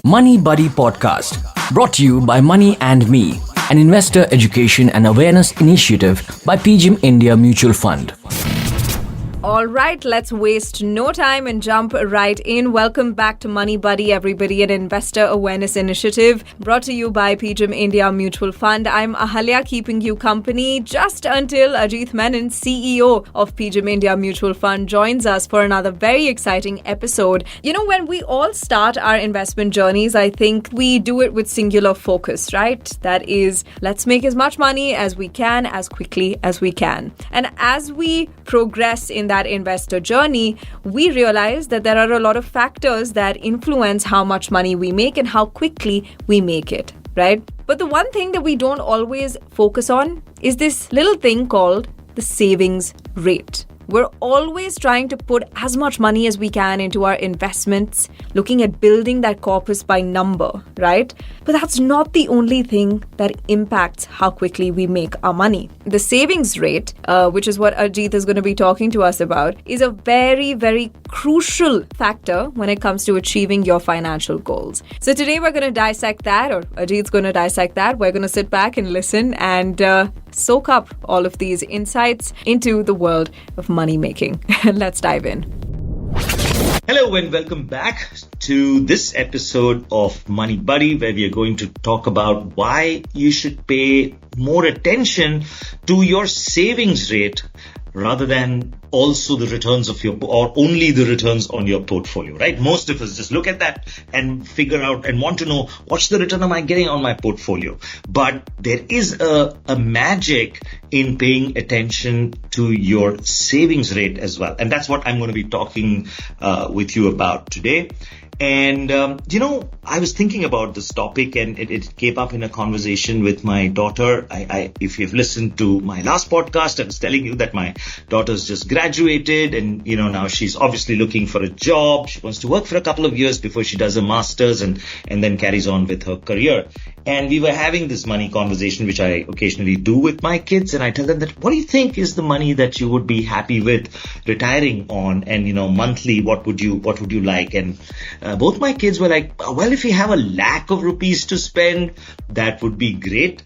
Money Buddy Podcast, brought to you by Money and Me, an investor education and awareness initiative by PGIM India Mutual Fund. All right, let's waste no time and jump right in. Welcome back to Money Buddy, everybody, an investor awareness initiative brought to you by PGIM India Mutual Fund. I'm Ahalya, keeping you company just until Ajit Menon, CEO of PGIM India Mutual Fund, joins us for another very exciting episode. You know, when we all start our investment journeys, I think we do it with singular focus, right? That is, let's make as much money as we can, as quickly as we can. And as we progress in that investor journey, we realize that there are a lot of factors that influence how much money we make and how quickly we make it, right? But the one thing that we don't always focus on is this little thing called the savings rate. We're always trying to put as much money as we can into our investments, looking at building that corpus by number, right? But that's not the only thing that impacts how quickly we make our money. The savings rate, which is what Ajit is going to be talking to us about, is a very, very crucial factor when it comes to achieving your financial goals. So today we're going to dissect that, or Ajit's going to dissect that. We're going to sit back and listen and soak up all of these insights into the world of money making. Let's dive in. Hello and welcome back to this episode of Money Buddy, where we are going to talk about why you should pay more attention to your savings rate rather than also the returns of your, or only the returns on your portfolio, right? Most of us just look at that and figure out and want to know, what's the return am I getting on my portfolio? But there is a magic in paying attention to your savings rate as well. And that's what I'm going to be talking with you about today. And, I was thinking about this topic and it came up in a conversation with my daughter. If you've listened to my last podcast, I was telling you that my daughter's just graduated and, now she's obviously looking for a job. She wants to work for a couple of years before she does a master's and then carries on with her career. And we were having this money conversation, which I occasionally do with my kids. And I tell them that, what do you think is the money that you would be happy with retiring on? And, monthly, what would you like? And both my kids were like, well, if you have ₹1,00,000 of rupees to spend, that would be great.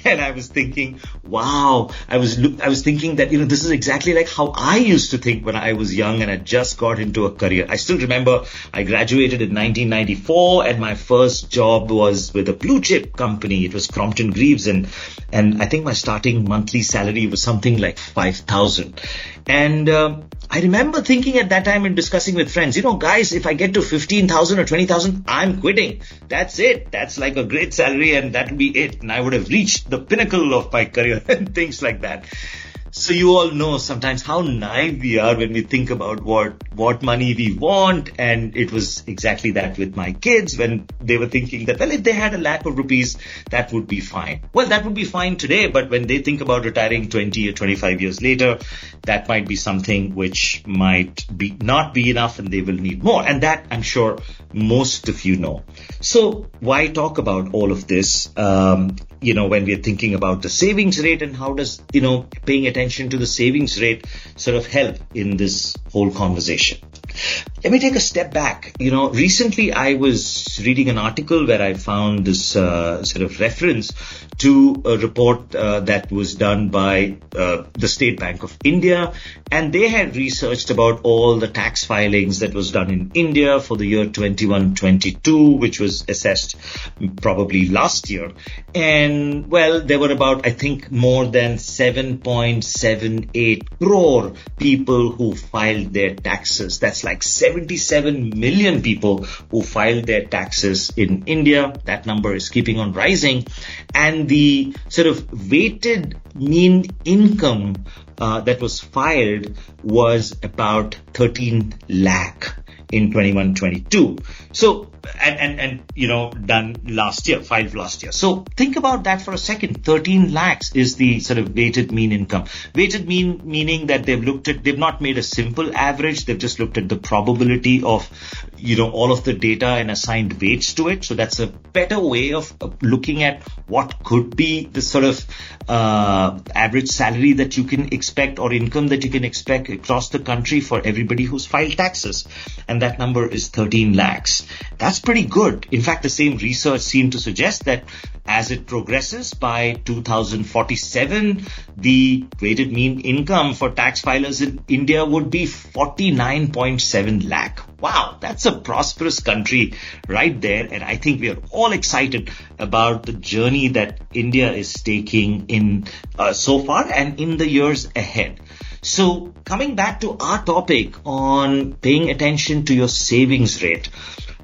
And I was thinking, wow, I was thinking that, this is exactly like how I used to think when I was young and I just got into a career. I still remember I graduated in 1994 and my first job was with a blue chip company. It was Crompton Greaves and I think my starting monthly salary was something like 5,000. And I remember thinking at that time and discussing with friends, guys, if I get to 15,000 or 20,000, I'm quitting. That's it. That's like a great salary and that'll be it. And I would have reached the pinnacle of my career and things like that. So you all know sometimes how naive we are when we think about what money we want. And it was exactly that with my kids when they were thinking that, well, if they had ₹1,00,000 of rupees, that would be fine. Well, that would be fine today. But when they think about retiring 20 or 25 years later, that might be something which might not be enough and they will need more. And that I'm sure most of you know. So why talk about all of this, when we're thinking about the savings rate and how does, paying attention to the savings rate sort of help in this whole conversation? Let me take a step back. Recently I was reading an article where I found this sort of reference to a report that was done by the State Bank of India, and they had researched about all the tax filings that was done in India for the year 21-22, which was assessed probably last year. And well, there were about, I think, more than 7.78 crore people who filed their taxes. That's like 77 million people who filed their taxes in India. That number is keeping on rising. And the sort of weighted mean income that was filed was about 13 lakh in 21-22. So, done last year, filed last year. So think about that for a second. 13 lakhs is the sort of weighted mean income. Weighted mean meaning that they've not made a simple average. They've just looked at the probability of, all of the data and assigned weights to it. So that's a better way of looking at what could be the sort of average salary that you can expect or income that you can expect across the country for everybody who's filed taxes. And and that number is 13 lakhs. That's pretty good. In fact, the same research seemed to suggest that as it progresses, by 2047, the weighted mean income for tax filers in India would be 49.7 lakh. Wow, that's a prosperous country right there. And I think we are all excited about the journey that India is taking in so far and in the years ahead. So coming back to our topic on paying attention to your savings rate,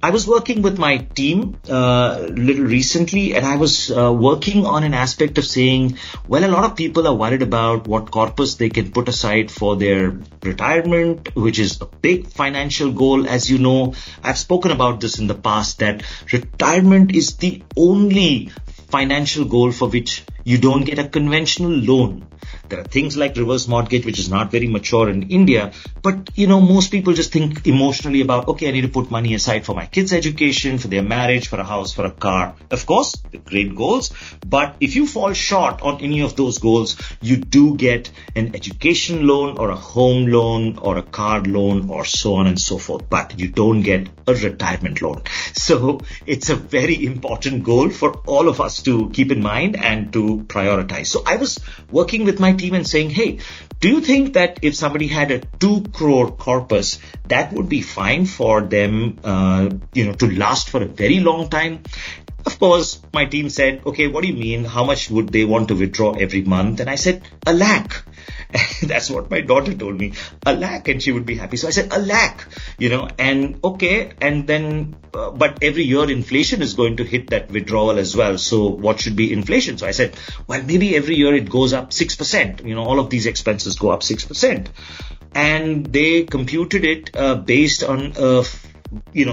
I was working with my team little recently, and I was working on an aspect of saying, well, a lot of people are worried about what corpus they can put aside for their retirement, which is a big financial goal. As you know, I've spoken about this in the past, that retirement is the only financial goal for which you don't get a conventional loan. There are things like reverse mortgage, which is not very mature in India. But, most people just think emotionally about, okay, I need to put money aside for my kids' education, for their marriage, for a house, for a car. Of course, they're great goals. But if you fall short on any of those goals, you do get an education loan or a home loan or a car loan or so on and so forth. But you don't get a retirement loan. So it's a very important goal for all of us to keep in mind and to prioritize. So I was working with my team and saying, hey, do you think that if somebody had a 2 crore corpus, that would be fine for them, to last for a very long time? Of course, my team said, okay, what do you mean? How much would they want to withdraw every month? And I said, 1 lakh. That's what my daughter told me, 1 lakh, and she would be happy. So I said 1 lakh, and okay. And then, but every year inflation is going to hit that withdrawal as well. So what should be inflation? So I said, well, maybe every year it goes up 6%. All of these expenses go up 6%. And they computed it based on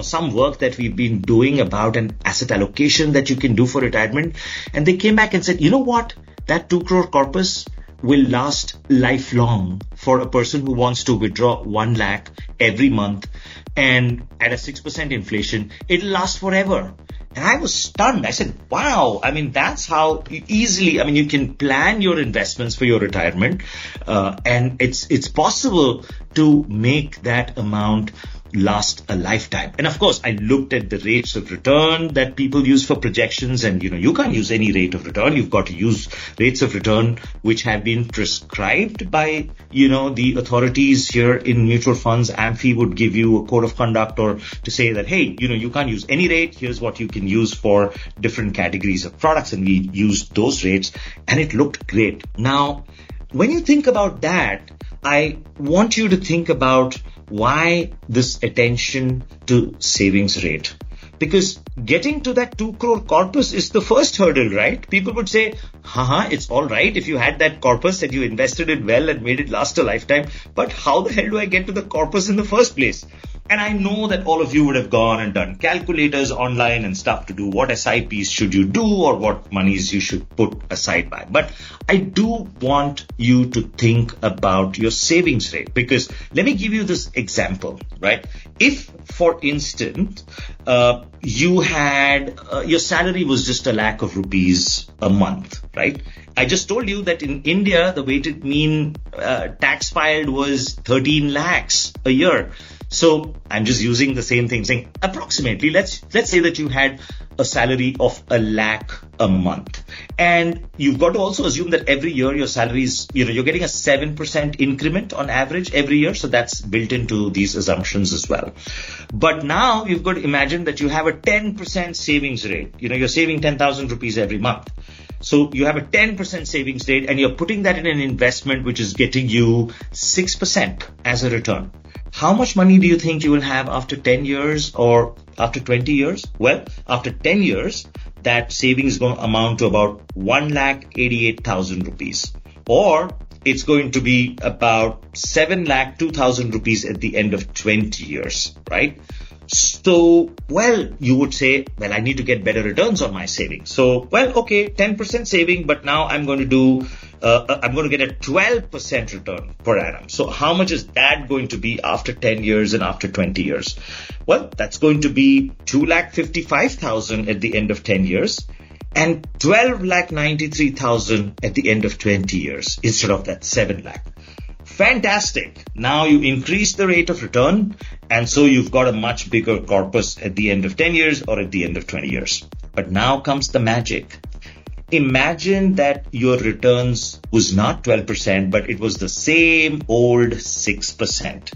some work that we've been doing about an asset allocation that you can do for retirement. And they came back and said, you know what? That 2 crore corpus will last lifelong for a person who wants to withdraw 1 lakh every month. And at a 6% inflation, it'll last forever. And I was stunned. I said, wow, that's how easily, you can plan your investments for your retirement. And it's possible to make that amount last a lifetime. And of course, I looked at the rates of return that people use for projections, and you can't use any rate of return. You've got to use rates of return which have been prescribed by the authorities here in mutual funds. AMFI would give you a code of conduct or to say that, hey, you can't use any rate. Here's what you can use for different categories of products, and we used those rates, and it looked great. Now, when you think about that, I want you to think about why this attention to savings rate. Because getting to that 2 crore corpus is the first hurdle, right? People would say, it's all right if you had that corpus and you invested it well and made it last a lifetime. But how the hell do I get to the corpus in the first place? And I know that all of you would have gone and done calculators online and stuff to do what SIPs should you do or what monies you should put aside by. But I do want you to think about your savings rate, because let me give you this example, right? If, for instance, you had your salary was just 1 lakh of rupees a month, right? I just told you that in India, the weighted mean tax filed was 13 lakhs a year. So I'm just using the same thing, saying approximately, let's say that you had a salary of 1 lakh a month. And you've got to also assume that every year your salary is, you're getting a 7% increment on average every year. So that's built into these assumptions as well. But now you've got to imagine that you have a 10% savings rate. You're saving 10,000 rupees every month. So you have a 10% savings rate and you're putting that in an investment which is getting you 6% as a return. How much money do you think you will have after 10 years or after 20 years? Well, after 10 years, that savings is going to amount to about 1,88,000 rupees. Or it's going to be about 7,02,000 rupees at the end of 20 years, right? So, well, you would say, well, I need to get better returns on my savings. So, well, okay, 10% saving, but now I'm going to get a 12% return per annum. So how much is that going to be after 10 years and after 20 years? Well, that's going to be 2,55,000 at the end of 10 years and 12,93,000 at the end of 20 years instead of that 7 lakh. Fantastic. Now you increase the rate of return, and so you've got a much bigger corpus at the end of 10 years or at the end of 20 years. But now comes the magic. Imagine that your returns was not 12%, but it was the same old 6%.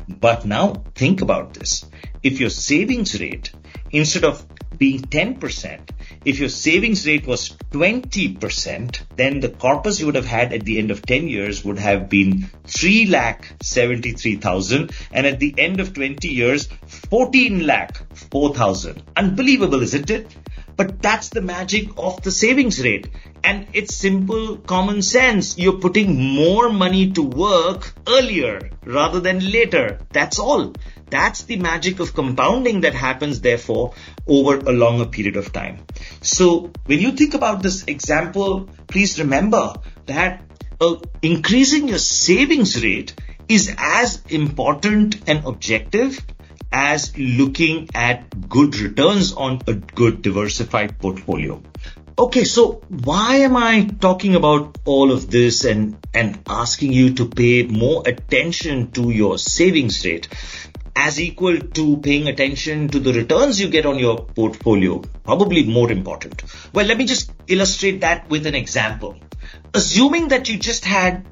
But now think about this. If your savings rate, instead of being 10%, if your savings rate was 20%, then the corpus you would have had at the end of 10 years would have been 3,73,000, and at the end of 20 years, 14,04,000. Unbelievable, isn't it? But that's the magic of the savings rate. And it's simple common sense. You're putting more money to work earlier rather than later. That's all. That's the magic of compounding that happens, therefore, over a longer period of time. So when you think about this example, please remember that increasing your savings rate is as important an objective as looking at good returns on a good diversified portfolio. Okay, so why am I talking about all of this and asking you to pay more attention to your savings rate as equal to paying attention to the returns you get on your portfolio? Probably more important. Well, let me just illustrate that with an example. Assuming that you just had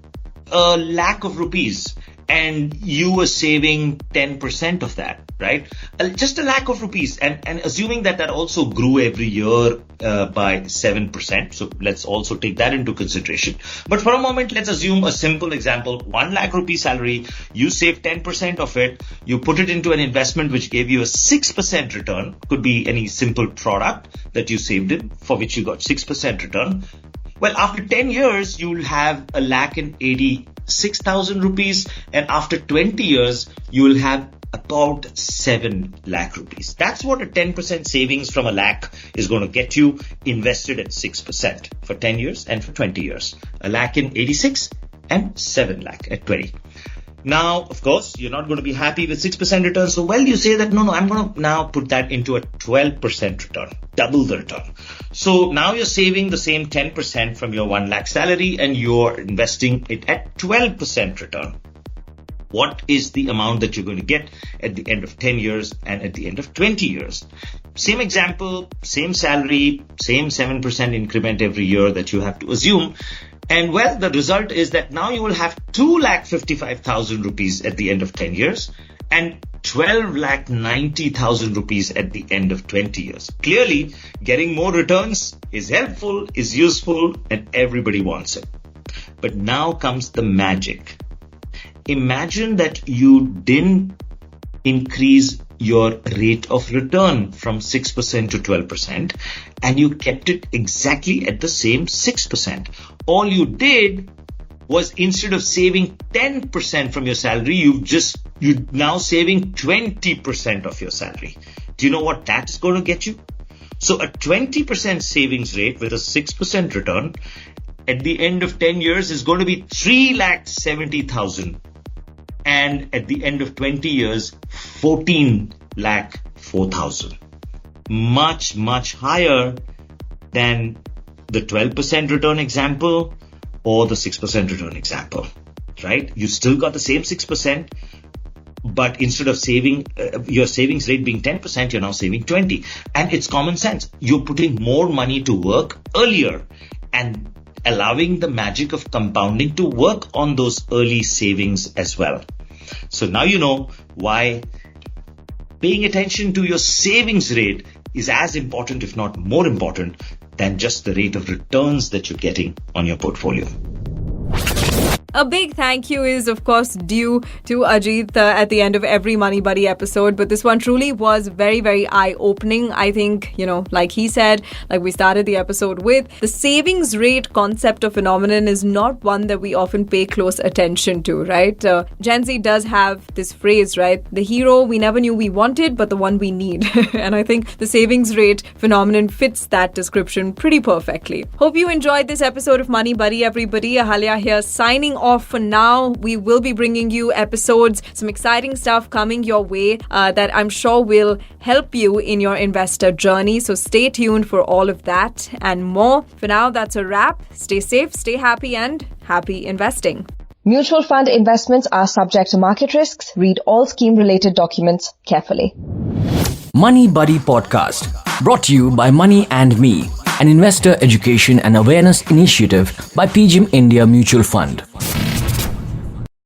a lakh of rupees and you were saving 10% of that, right? Just a lakh of rupees, and assuming that also grew every year by 7%. So let's also take that into consideration. But for a moment, let's assume a simple example. 1 lakh rupee salary, you save 10% of it, you put it into an investment which gave you a 6% return. Could be any simple product that you saved in for which you got 6% return. Well, after 10 years, you'll have 1,86,000 rupees, and after 20 years, you will have about 7 lakh rupees. That's what a 10% savings from a lakh is going to get you invested at 6% for 10 years and for 20 years. 1,86,000 and 7 lakh at 20. Now, of course, you're not going to be happy with 6% return. So, you say that, no, I'm going to now put that into a 12% return, double the return. So now you're saving the same 10% from your 1 lakh salary and you're investing it at 12% return. What is the amount that you're going to get at the end of 10 years and at the end of 20 years? Same example, same salary, same 7% increment every year that you have to assume. And the result is that now you will have 2,55,000 rupees at the end of 10 years and 12,90,000 rupees at the end of 20 years. Clearly, getting more returns is helpful, is useful, and everybody wants it. But now comes the magic. Imagine that you didn't increase your rate of return from 6% to 12% and you kept it exactly at the same 6%. All you did was, instead of saving 10% from your salary, you're now saving 20% of your salary. Do you know what that's going to get you? So a 20% savings rate with a 6% return at the end of 10 years is going to be 3,70,000. And at the end of 20 years, 14,04,000. Much, much higher than the 12% return example or the 6% return example, right? You still got the same 6%, but instead of saving your savings rate being 10%, you're now saving 20. And it's common sense. You're putting more money to work earlier and allowing the magic of compounding to work on those early savings as well. So now you know why paying attention to your savings rate is as important, if not more important, than just the rate of returns that you're getting on your portfolio. A big thank you is, of course, due to Ajit at the end of every Money Buddy episode. But this one truly was very, very eye-opening. I think, like he said, like we started the episode with, the savings rate concept or phenomenon is not one that we often pay close attention to, right? Gen Z does have this phrase, right? The hero we never knew we wanted, but the one we need. And I think the savings rate phenomenon fits that description pretty perfectly. Hope you enjoyed this episode of Money Buddy, everybody. Ahalya here, signing off for now. We will be bringing you episodes, some exciting stuff coming your way that I'm sure will help you in your investor journey. So stay tuned for all of that and more. For now, that's a wrap. Stay safe, stay happy, and happy investing. Mutual fund investments are subject to market risks. Read all scheme-related documents carefully. Money Buddy Podcast, brought to you by Money and Me, an investor education and awareness initiative by PGIM India Mutual Fund.